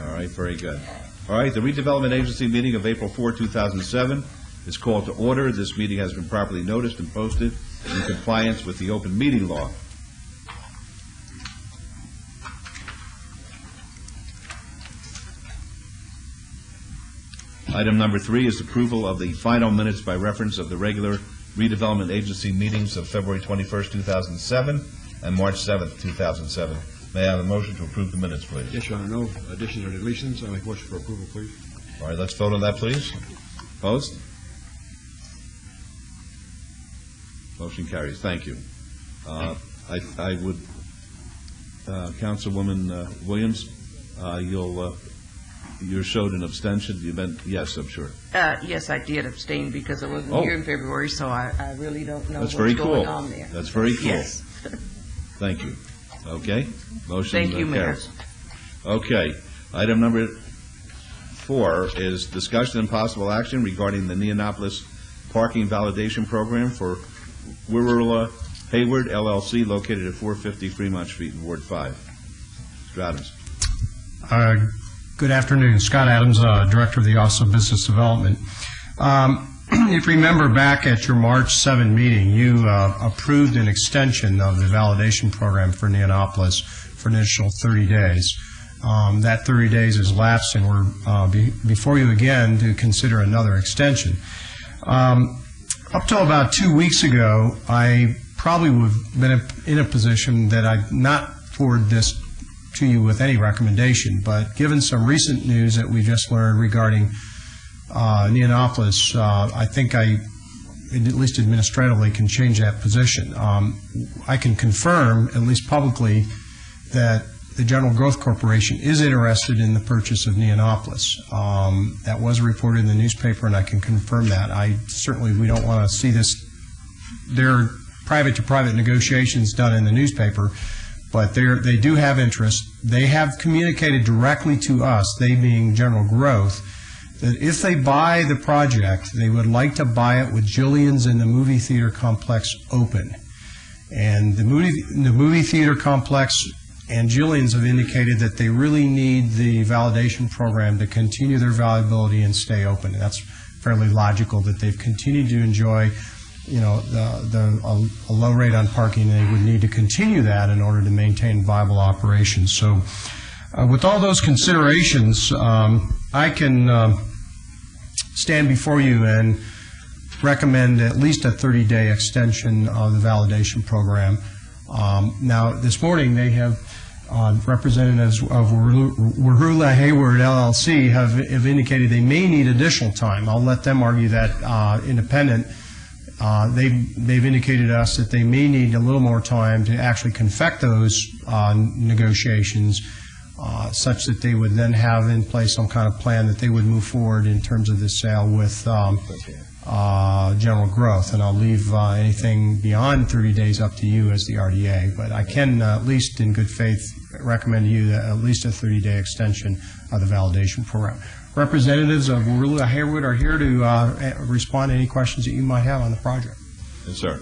All right, very good. All right, the Redevelopment Agency meeting of April 4, 2007 is called to order. This meeting has been properly noticed and posted in compliance with the open meeting law. Item number 3 is approval of the final minutes by reference of the regular Redevelopment Agency meetings of February 21st, 2007 and March 7th, 2007. May I have a motion to approve the minutes, please? Yes, Your Honor. No additions or deletions. I make a motion for approval, please. All right, let's vote on that, please. Opposed? Motion carries. Thank you. I would, Councilwoman Williams, you showed an abstention. You meant yes, I'm sure. Yes, I did abstain because I wasn't here in February, so I really don't know what's going on there. That's very cool. Yes. Thank you. Okay. Motion Thank you, Mayor. carries. Okay. Item number 4 is discussion and possible action regarding the Neonopolis parking validation program for Wirula Hayward, LLC, located at 450 Fremont Street in Ward 5. Mr. Adams. Good afternoon. Scott Adams, Director of the Office of Business Development. If you remember back at your March 7 meeting, you approved an extension of the validation program for Neonopolis for an additional 30 days. That 30 days has lapsed, and we're before you again to consider another extension. Up till about 2 weeks ago, I probably would have been in a position that I'd not forward this to you with any recommendation, but given some recent news that we just learned regarding Neonopolis, I think I, at least administratively, can change that position. I can confirm, at least publicly, that the General Growth Corporation is interested in the purchase of Neonopolis. That was reported in the newspaper, and I can confirm that. We don't want to see this. There are private-to-private negotiations done in the newspaper, but they do have interest. They have communicated directly to us, they being General Growth, that if they buy the project, they would like to buy it with Jillian's and the movie theater complex open. And the movie theater complex and Jillian's have indicated that they really need the validation program to continue their valuability and stay open. And that's fairly logical that they've continued to enjoy, a low rate on parking, and they would need to continue that in order to maintain viable operations. So with all those considerations, I can stand before you and recommend at least a 30-day extension of the validation program. Now, this morning they have representatives of Wirula Hayward LLC have indicated they may need additional time. I'll let them argue that independent. They've indicated to us that they may need a little more time to actually confect those negotiations such that they would then have in place some kind of plan that they would move forward in terms of this sale with General Growth. And I'll leave anything beyond 30 days up to you as the RDA. But I can, at least in good faith, recommend to you that at least a 30-day extension of the validation program. Representatives of Wirula Hayward are here to respond to any questions that you might have on the project. Yes, sir.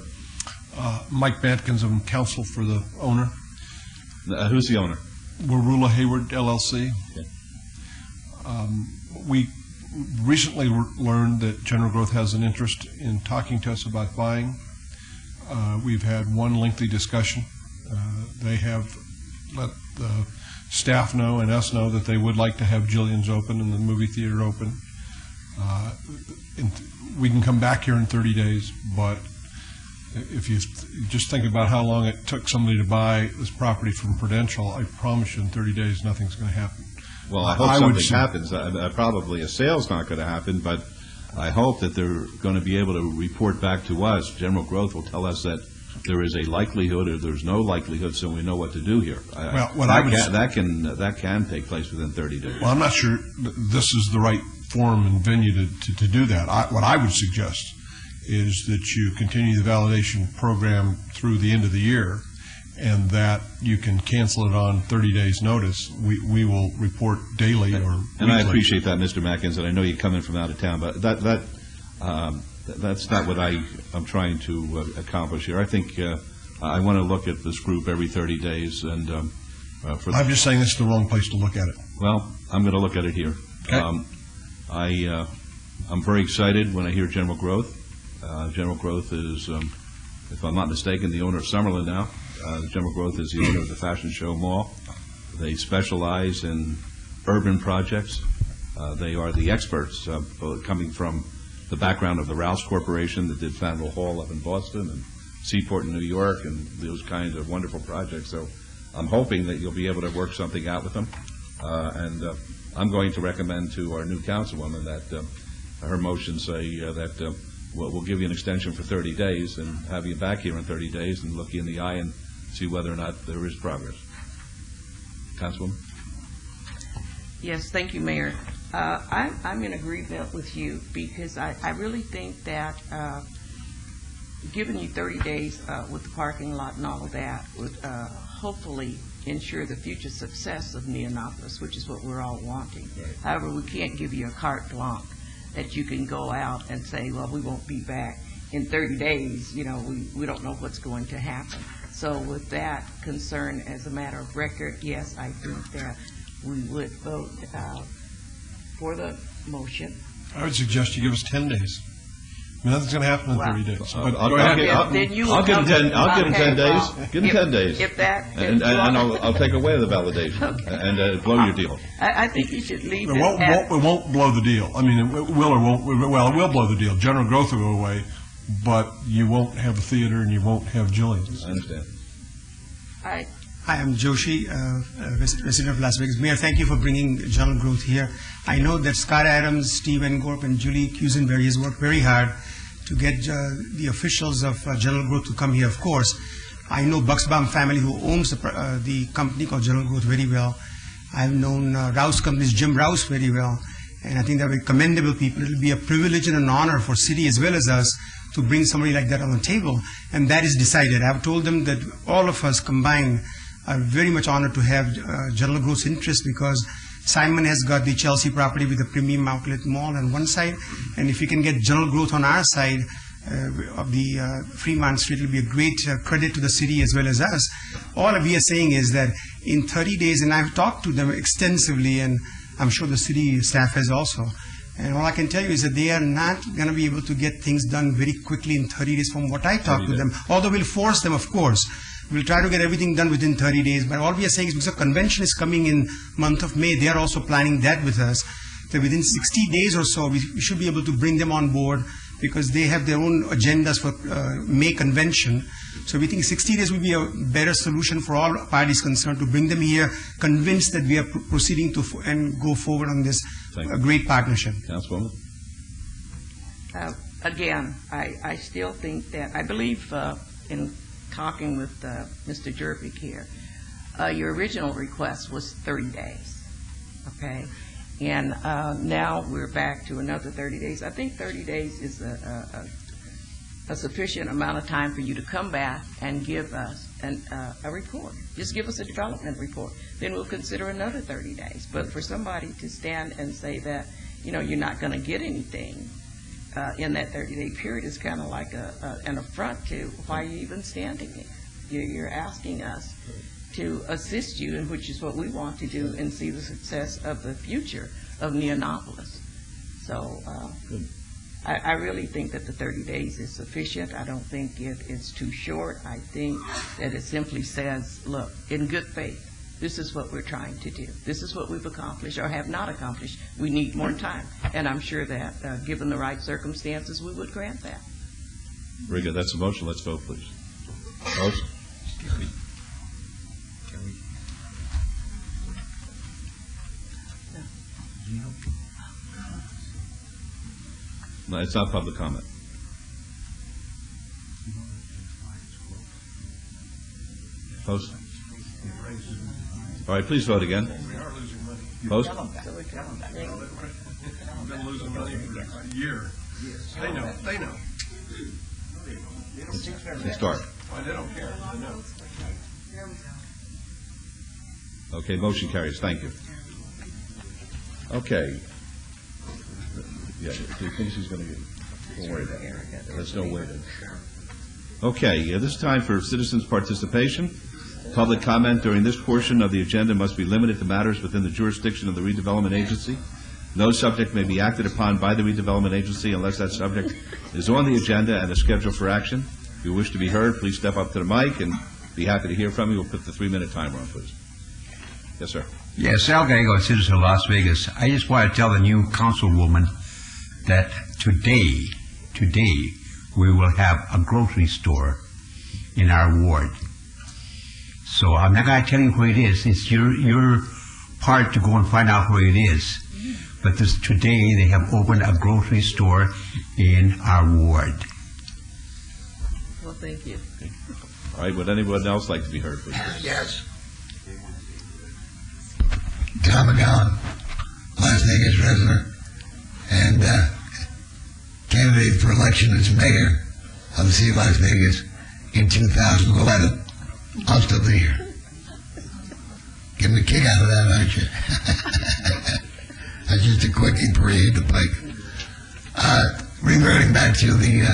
Mike Batkins, I'm counsel for the owner. Who's the owner? Wirula Hayward, LLC. Okay. We recently learned that General Growth has an interest in talking to us about buying. We've had one lengthy discussion. They have let the staff know and us know that they would like to have Jillian's open and the movie theater open. We can come back here in 30 days, but if you just think about how long it took somebody to buy this property from Prudential, I promise you in 30 days nothing's going to happen. Well, I hope something happens. Probably a sale's not going to happen, but I hope that they're going to be able to report back to us. General Growth will tell us that there is a likelihood or there's no likelihood, so we know what to do here. That can take place within 30 days. Well, I'm not sure this is the right forum and venue to do that. What I would suggest is that you continue the validation program through the end of the year, and that you can cancel it on 30 days notice. We will report daily or weekly. And I appreciate that, Mr. Matkins, and I know you're coming from out of town, but that's not what I'm trying to accomplish here. I think I want to look at this group every 30 days, and I'm just saying this is the wrong place to look at it. Well, I'm going to look at it here. Okay. I'm very excited when I hear General Growth. General Growth is, if I'm not mistaken, the owner of Summerlin now. General Growth is the owner of the Fashion Show Mall. They specialize in urban projects. They are the experts, coming from the background of the Rouse Corporation that did Faneuil Hall up in Boston and Seaport in New York and those kinds of wonderful projects. So I'm hoping that you'll be able to work something out with them. And I'm going to recommend to our new councilwoman that her motion say that we'll give you an extension for 30 days and have you back here in 30 days and look you in the eye and see whether or not there is progress. Councilwoman? Yes, thank you, Mayor. I'm in agreement with you because I really think that giving you 30 days with the parking lot and all of that would hopefully ensure the future success of Neonopolis, which is what we're all wanting. Right. However, we can't give you a carte blanche that you can go out and say, well, we won't be back in 30 days. You know, we don't know what's going to happen. So with that concern as a matter of record, yes, I think that we would vote for the motion. I would suggest you give us 10 days. I mean, nothing's going to happen in 30 days. But I'll go ahead. give him 10 days. Give him 10 days. If that, And I'll take away the validation and blow your deal. I think you should leave It it at. won't blow the deal. I mean, it will or won't. Well, it will blow the deal. General Growth will go away, but you won't have a theater and you won't have Jillian's. I understand. I Hi, I'm Joshi, resident of Las Vegas. Mayor, thank you for bringing General Growth here. I know that Scott Adams, Steve Engorp, and Julie Cusenberry has worked very hard to get the officials of General Growth to come here, of course. I know Bucksbaum family, who owns the company called General Growth, very well. I've known Rouse Company's Jim Rouse very well, and I think they're very commendable people. It'll be a privilege and an honor for city as well as us to bring somebody like that on the table, and that is decided. I've told them that all of us combined are very much honored to have General Growth's interest, because Simon has got the Chelsea property with the premium outlet mall on one side, and if we can get General Growth on our side of the Fremont Street, it will be a great credit to the city as well as us. All we are saying is that in 30 days, and I've talked to them extensively, and I'm sure the city staff has also, and all I can tell you is that they are not going to be able to get things done very quickly in 30 days from what I talked to them, although we'll force them, of course. We'll try to get everything done within 30 days, but all we are saying is because the convention is coming in month of May, they are also planning that with us, that within 60 days or so, we should be able to bring them on board, because they have their own agendas for May convention. So we think 60 days will be a better solution for all parties concerned, to bring them here, convinced that we are proceeding to and go forward on this great partnership. Councilwoman? Again, I still think that, I believe in talking with Mr. Jervik here, your original request was 30 days, okay? And now we're back to another 30 days. I think 30 days is a sufficient amount of time for you to come back and give us a report. Just give us a development report. Then we'll consider another 30 days. But for somebody to stand and say that, you know, you're not going to get anything in that 30-day period is kind of like an affront to why you're even standing there. You're asking us to assist you, and which is what we want to do, and see the success of the future of Neonopolis. So I really think that the 30 days is sufficient. I don't think it's too short. I think that it simply says, look, in good faith, this is what we're trying to do. This is what we've accomplished or have not accomplished. We need more time. And I'm sure that, given the right circumstances, we would grant that. Very good. That's a motion. Let's vote, please. Motion? No, it's not public comment. Post? All right, please vote again. Post? We've been losing money for a year. They know. They know. Let's start. They don't care. They know. Okay, motion carries. Thank you. Okay. Yeah, he thinks he's going to get, don't worry about it. There's no way to. Okay, this is time for citizens' participation. Public comment during this portion of the agenda must be limited to matters within the jurisdiction of the redevelopment agency. No subject may be acted upon by the redevelopment agency unless that subject is on the agenda and is scheduled for action. If you wish to be heard, please step up to the mic and be happy to hear from you. We'll put the 3-minute timer on, please. Yes, sir. Yes, Sal Gallego, citizen of Las Vegas. I just want to tell the new councilwoman that today, we will have a grocery store in our ward. So I'm not going to tell you where it is. It's your part to go and find out where it is. But today they have opened a grocery store in our ward. Well, thank you. All right, would anyone else like to be heard, please? Yes. Tom McGowan, Las Vegas resident, and candidate for election as mayor of the city of Las Vegas in 2011. I'll still be here. Getting a kick out of that, aren't you? That's just a quick inquiry at the pike. Reverting back to the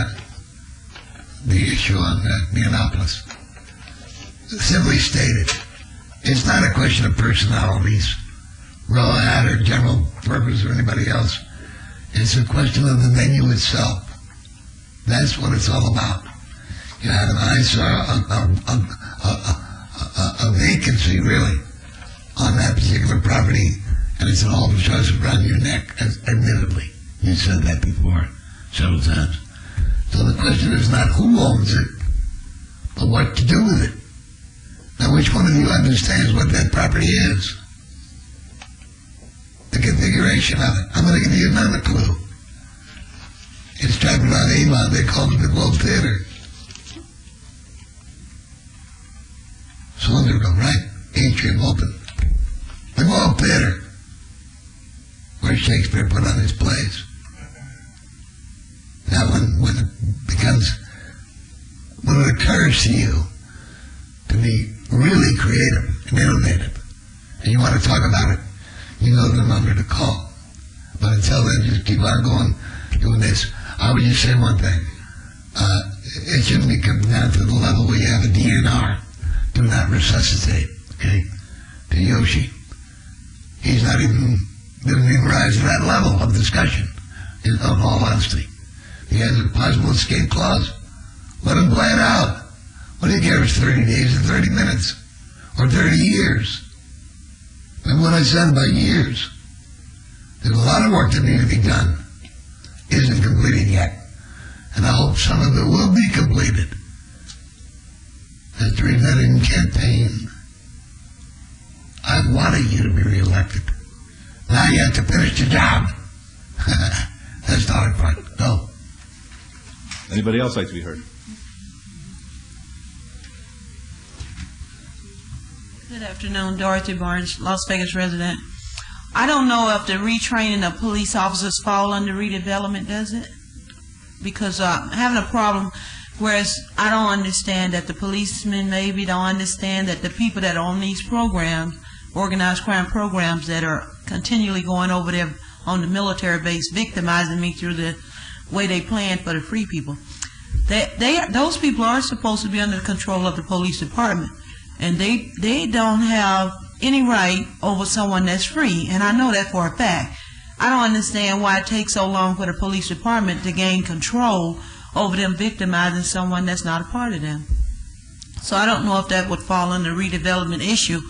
issue on Neonopolis. Simply stated, it's not a question of personalities, row hat or general purpose or anybody else. It's a question of the venue itself. That's what it's all about. You know, I saw a vacancy really on that particular property, and it's an albatross around your neck, admittedly. You said that before several times. So the question is not who owns it, but what to do with it. Now, which one of you understands what that property is? The configuration of it. I'm going to give you another clue. It's trapped around Avon. They call it the Globe Theater. Cylindrical, right? Atrium open. The Globe Theater, where Shakespeare put on his plays. Now, when it occurs to you to be really creative and innovative, and you want to talk about it, you know the number to call. But until then, just keep on going, doing this. I would just say one thing. It shouldn't be coming down to the level where you have a DNR. Do not resuscitate, okay? To Yoshi. He's not even, didn't even rise to that level of discussion, in all honesty. He has a possible escape clause. Let him play it out. What do you care if it's 30 days or 30 minutes? Or 30 years? And what I said about years, there's a lot of work that needs to be done. Isn't completed yet. And I hope some of it will be completed. As the revetting campaign, I wanted you to be reelected. Now you have to finish the job. That's the hard part. Go. Anybody else like to be heard? Good afternoon, Dorothy Barnes, Las Vegas resident. I don't know if the retraining of police officers fall under redevelopment, does it? Because I'm having a problem, whereas I don't understand that the policemen maybe don't understand that the people that are on these programs, organized crime programs that are continually going over there on the military base victimizing me through the way they plan for the free people. Those people are supposed to be under the control of the police department. And they don't have any right over someone that's free, and I know that for a fact. I don't understand why it takes so long for the police department to gain control over them victimizing someone that's not a part of them. So I don't know if that would fall under redevelopment issue,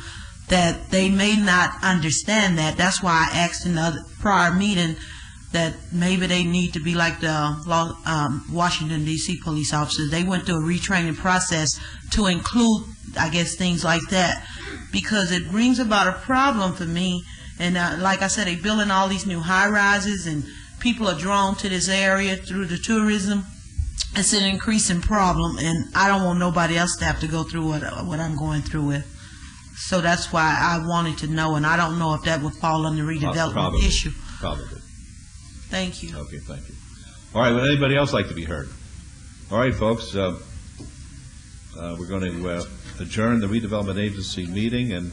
that they may not understand that. That's why I asked in the prior meeting that maybe they need to be like the Washington, D.C. police officers. They went through a retraining process to include, I guess, things like that, because it brings about a problem for me. And like I said, they're building all these new high-rises, and people are drawn to this area through the tourism. It's an increasing problem, and I don't want nobody else to have to go through what I'm going through with. So that's why I wanted to know, and I don't know if that would fall under redevelopment issue. Probably. Thank you. Okay, thank you. All right, would anybody else like to be heard? All right, folks, we're going to adjourn the redevelopment agency meeting, and